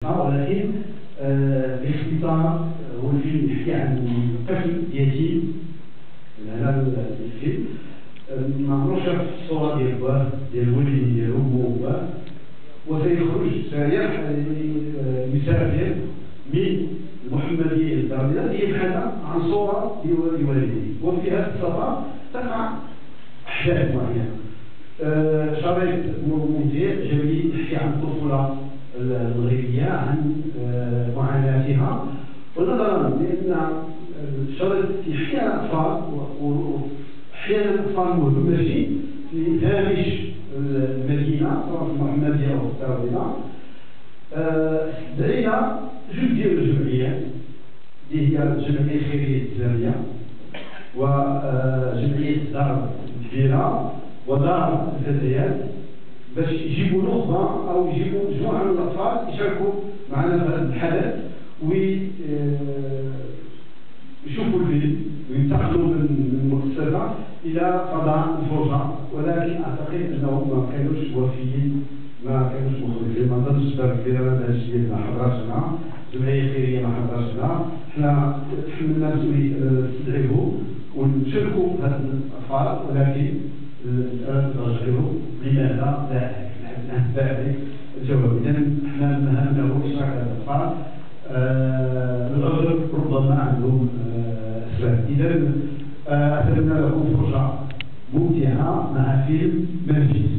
ولكن باختصار هو الفيلم يحكي عن طفل يتيم. هذا الفيلم ما عمرو شاف الصورة ديال باه ديال الوالدين ديالو هو وباه، وسيخرج سيح يسافر من المحمدية الدارجة يبحث عن صورة لوالديه، وفي هذا السفر تقع أحداث معينة. شريط ممتع جميل يحكي عن الطفولة المغربية، عن معاناتها، ونظرا لأن الشريط يحكي عن الأطفال وأحيانا الأطفال مهمشين في هامش المدينة سواء في المحمدية أو في الدارجة. دعينا جزء ديال الجمعيات اللي هي الجمعية الخيرية الإسلامية وجمعية الدار الكبيرة ودار الفتيات باش يجيبوا نخبة أو يجيبوا مجموعة من الأطفال يشاركوا معنا في هذا الحدث ويشوفوا الفيلم وينتقلوا من المؤسسة إلى فضاء الفرجة، ولكن أعتقد أنهم ما كانوش وافيين، ما كانوش مخلصين. ما نظنش دار كبيرة هذا الشيء ما حضرش الجمعية الخيرية ما حضرش حنا تحملنا مسؤولية نستدعيه ونشاركوا في هذا الأطفال، ولكن ترجعوا لماذا لا ذلك الجواب. إذا حنا مهمنا هو إشراك هذا الأطفال. الأغلب ربما عندهم أسباب. إذا أتمنى لكم فرصة ممتعة مع فيلم مفيد.